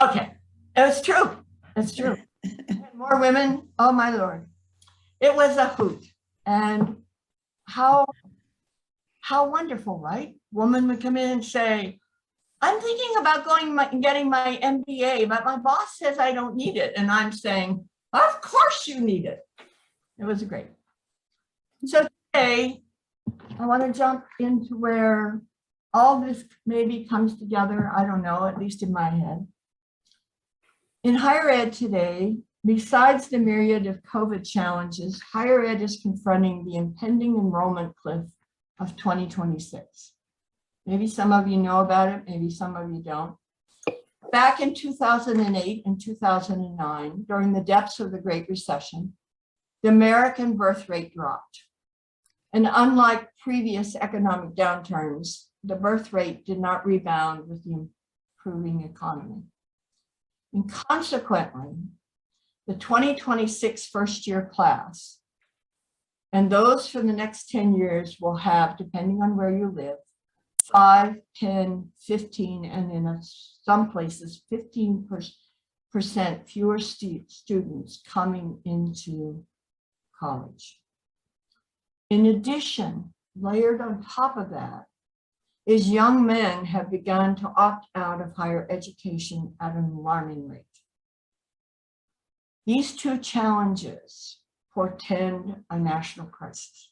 Okay, it's true. It's true. More women. Oh my Lord. It was a hoot. And how wonderful, right? Woman would come in and say, I'm thinking about getting my MBA, but my boss says I don't need it. And I'm saying, of course you need it. It was great. So today, I want to jump into where all this maybe comes together. I don't know, at least in my head. In higher ed today, besides the myriad of COVID challenges, higher ed is confronting the impending enrollment cliff of 2026. Maybe some of you know about it, maybe some of you don't. Back in 2008 and 2009, during the depths of the Great Recession, the American birth rate dropped. And unlike previous economic downturns, the birth rate did not rebound with the improving economy. And consequently, the 2026 first-year class and those for the next 10 years will have, depending on where you live, 5, 10, 15, and in some places 15% fewer students coming into college. In addition, layered on top of that, is young men have begun to opt out of higher education at an alarming rate. These two challenges portend a national crisis.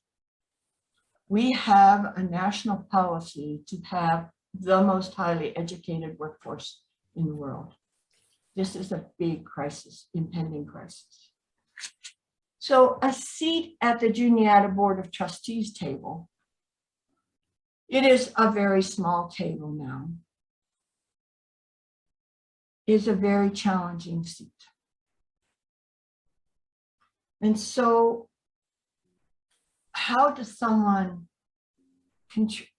We have a national policy to have the most highly educated workforce in the world. This is a big crisis, impending crisis. So a seat at the Juniata Board of Trustees table, it is a very small table now, is a very challenging seat. And so how does someone,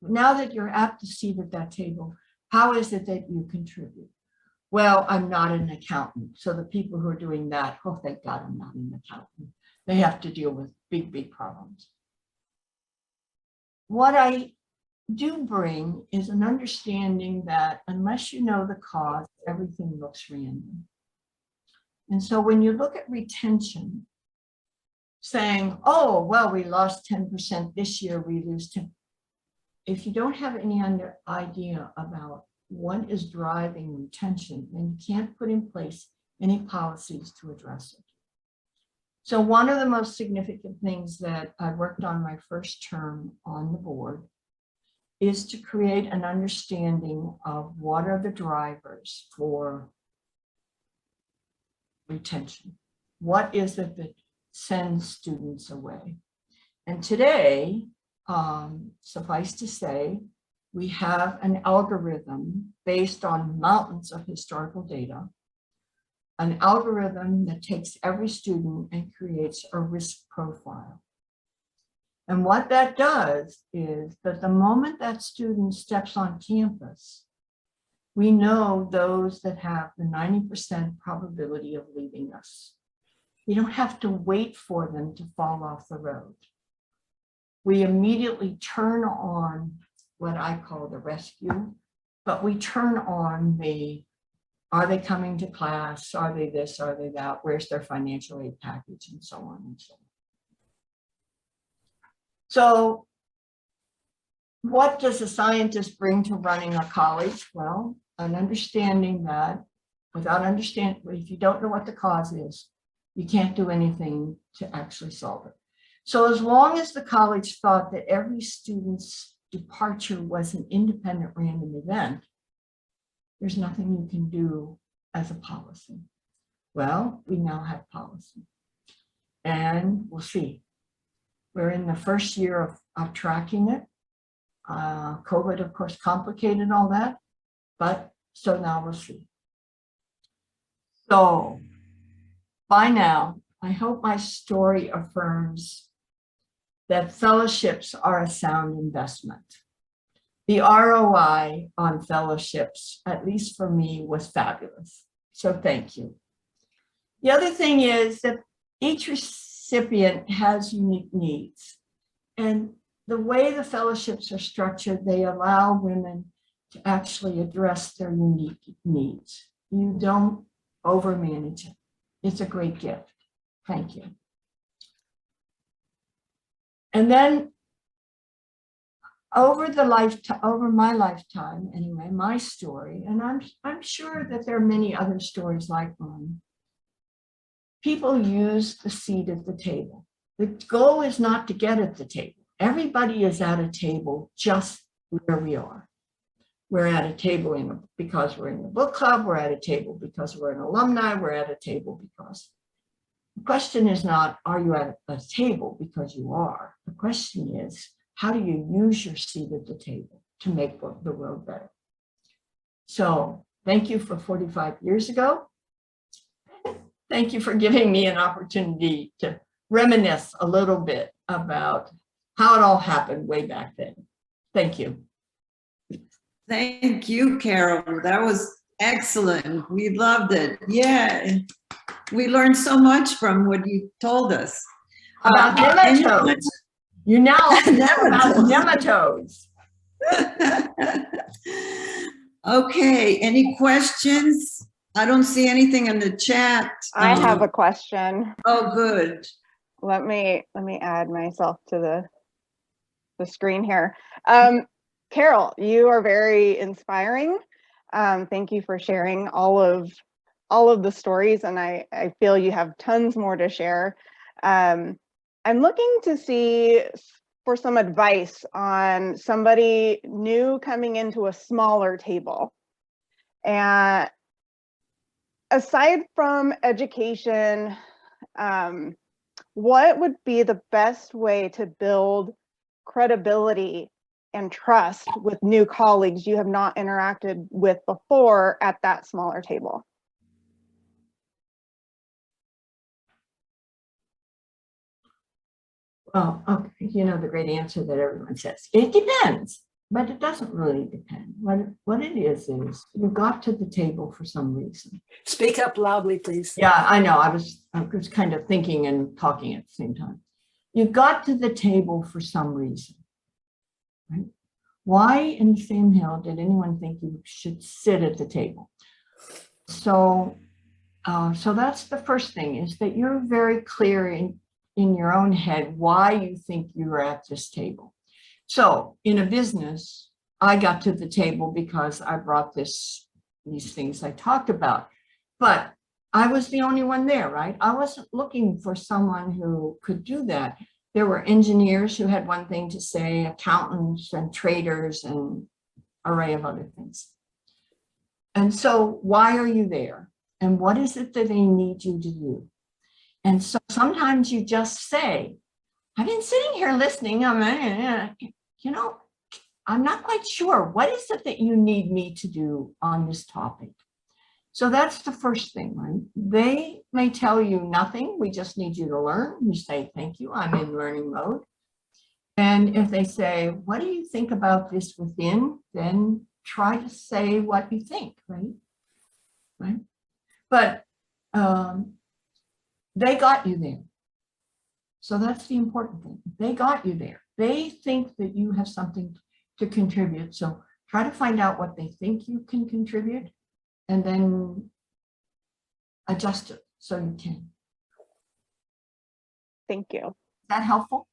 now that you're at the seat at that table, how is it that you contribute? Well, I'm not an accountant. So the people who are doing that, oh, thank God I'm not an accountant. They have to deal with big, big problems. What I do bring is an understanding that unless you know the cause, everything looks random. And so when you look at retention, saying, oh, well, we lost 10% this year, we lose 10%. If you don't have any idea about what is driving retention, then you can't put in place any policies to address it. So one of the most significant things that I worked on my first term on the board is to create an understanding of what are the drivers for retention. What is it that sends students away? And today, suffice to say, we have an algorithm based on mountains of historical data, an algorithm that takes every student and creates a risk profile. And what that does is that the moment that student steps on campus, we know those that have the 90% probability of leaving us. We don't have to wait for them to fall off the road. We immediately turn on what I call the rescue, but we turn on the, are they coming to class? Are they this? Are they that? Where's their financial aid package? And so on and so on. So what does a scientist bring to running a college? Well, an understanding that without understanding, if you don't know what the cause is, you can't do anything to actually solve it. So as long as the college thought that every student's departure was an independent random event, there's nothing you can do as a policy. Well, we now have policy, and we'll see. We're in the first year of tracking it. COVID, of course, complicated all that, but so now we'll see. So by now, I hope my story affirms that fellowships are a sound investment. The ROI on fellowships, at least for me, was fabulous. So thank you. The other thing is that each recipient has unique needs. And the way the fellowships are structured, they allow women to actually address their unique needs. you don't overmanage it. It's a great gift. Thank you. And then over my lifetime, anyway, my story, and I'm sure that there are many other stories like mine. People use the seat at the table. The goal is not to get at the table. Everybody is at a table just where we are. We're at a table because we're in the book club. We're at a table because we're an alumni. We're at a table because. The question is not, are you at a table because you are? The question is, how do you use your seat at the table to make the world better? So thank you for 45 years ago. Thank you for giving me an opportunity to reminisce a little bit about how it all happened way back then. Thank you. Thank you, Carol. That was excellent. We loved it. Yeah, we learned so much from what you told us. About nematodes. You now know about nematodes. Okay, any questions? I don't see anything in the chat. I have a question. Oh, good. Let me add myself to the screen here. Carol, you are very inspiring. Thank you for sharing all of the stories, and I feel you have tons more to share. I'm looking to see for some advice on somebody new coming into a smaller table. And aside from education, what would be the best way to build credibility and trust with new colleagues you have not interacted with before at that smaller table? Well, okay, you know the great answer that everyone says. It depends, but it doesn't really depend. What it is you got to the table for some reason. Speak up loudly, please. Yeah, I know. I was kind of thinking and talking at the same time. You got to the table for some reason, right? Why in the same hell did anyone think you should sit at the table? So that's the first thing, is that you're very clear in your own head why you think you're at this table. So in a business, I got to the table because I brought these things I talked about, but I was the only one there, right? I wasn't looking for someone who could do that. There were engineers who had one thing to say, accountants and traders and an array of other things. And so why are you there? And what is it that they need you to do? And so sometimes you just say, I've been sitting here listening, you know, I'm not quite sure. What is it that you need me to do on this topic? So that's the first thing, right? They may tell you nothing. We just need you to learn. You say, thank you, I'm in learning mode. And if they say, what do you think about this within? Then try to say what you think, right? But they got you there. So that's the important thing. They got you there. They think that you have something to contribute. So try to find out what they think you can contribute and then adjust it so you can. Thank you. Is that helpful?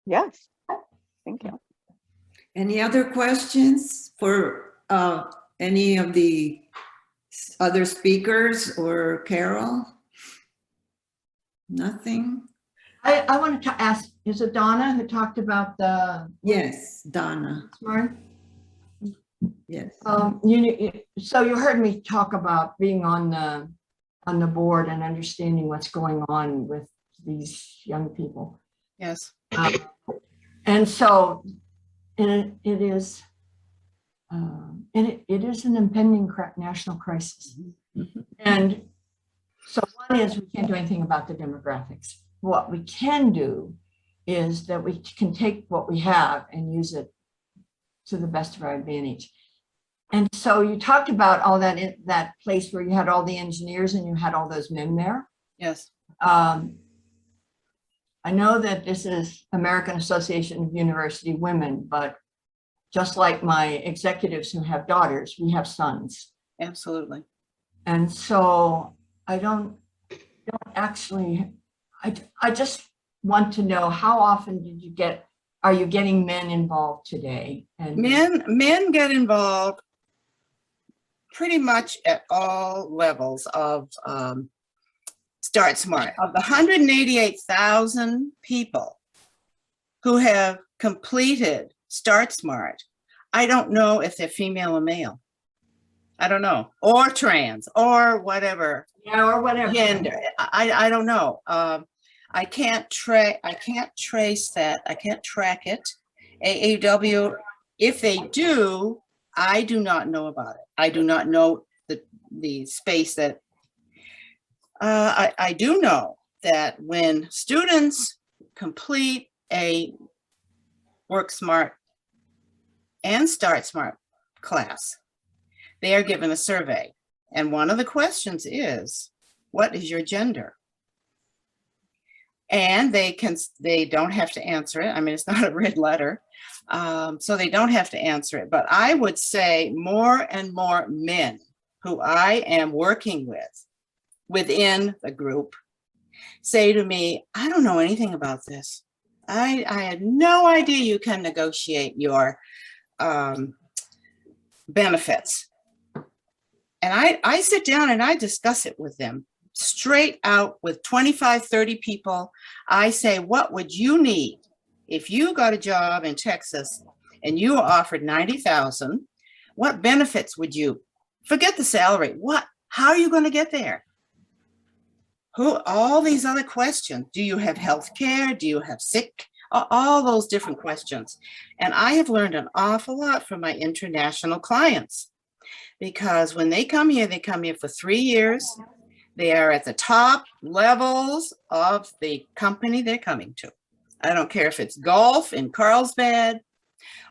Yes, thank you. Any other questions for any of the other speakers or Carol? Nothing? I wanted to ask, is it Donna who talked about the— Yes, Donna. Smart? Yes. So you heard me talk about being on the board and understanding what's going on with these young people. Yes. And so it is an impending national crisis. Mm-hmm. And so one is we can't do anything about the demographics. What we can do is that we can take what we have and use it to the best of our advantage. And so you talked about all that in that place where you had all the engineers and you had all those men there. Yes. I know that this is American Association of University Women, but just like my executives who have daughters, we have sons. Absolutely. And so I don't actually, I just want to know, how often are you getting men involved today? And Men get involved pretty much at all levels of Start Smart. Of the 188,000 people who have completed Start Smart, I don't know if they're female or male. I don't know, or trans, or whatever. Yeah, or whatever. Gender. I don't know. I can't trace that. I can't track it. AAW, if they do, I do not know about it. I do not know the space that I do know that when students complete a Work Smart and Start Smart class, they are given a survey. And one of the questions is, what is your gender? And they don't have to answer it. I mean, it's not a red letter. So they don't have to answer it. But I would say more and more men who I am working with within the group say to me, I don't know anything about this. I had no idea you can negotiate your benefits. And I sit down and I discuss it with them straight out with 25, 30 people. I say, what would you need if you got a job in Texas and you were offered 90,000? What benefits would you, forget the salary, how are you going to get there? All these other questions. Do you have health care? Do you have sick? All those different questions. And I have learned an awful lot from my international clients, because when they come here for 3 years. They are at the top levels of the company they're coming to. I don't care if it's golf in Carlsbad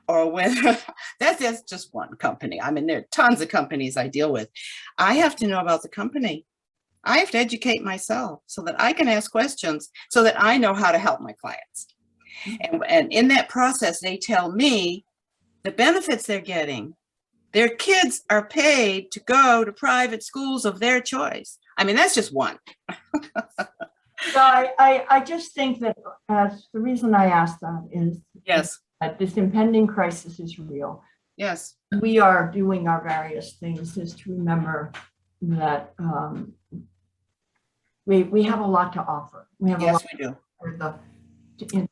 or whether that's just one company. I mean, there are tons of companies I deal with. I have to know about the company. I have to educate myself so that I can ask questions so that I know how to help my clients. And in that process, they tell me the benefits they're getting. Their kids are paid to go to private schools of their choice. I mean, that's just one. So I just think that the reason I asked that is Yes. that this impending crisis is real. Yes. We are doing our various things is to remember that we have a lot to offer. We have a lot We do. for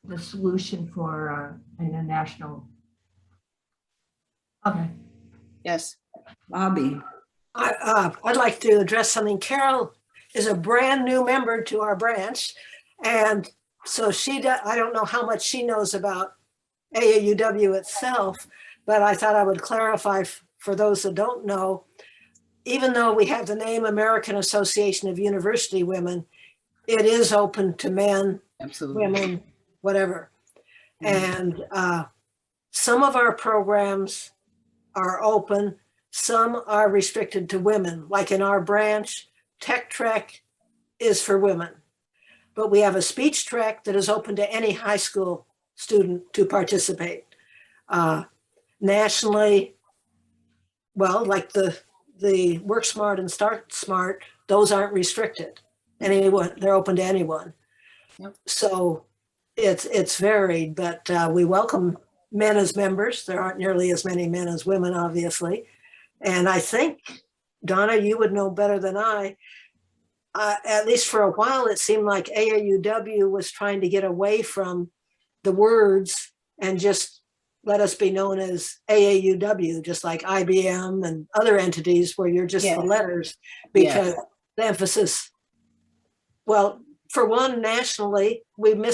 the solution for international. Okay. Yes. Bobby. I'd like to address something. Carol is a brand new member to our branch. And so I don't know how much she knows about AAUW itself, but I thought I would clarify for those that don't know, even though we have the name American Association of University Women, it is open to men, Absolutely. women, whatever. And some of our programs are open. Some are restricted to women, like in our branch, Tech Trek is for women. But we have a speech track that is open to any high school student to participate. Nationally, well, like the Work Smart and Start Smart, those aren't restricted. They're open to anyone. Yep. So it's varied, but we welcome men as members. There aren't nearly as many men as women, obviously. And I think, Donna, you would know better than I, at least for a while, it seemed like AAUW was trying to get away from the words and just let us be known as AAUW, just like IBM and other entities where you're just the letters, because the emphasis, well, for one, nationally, we missed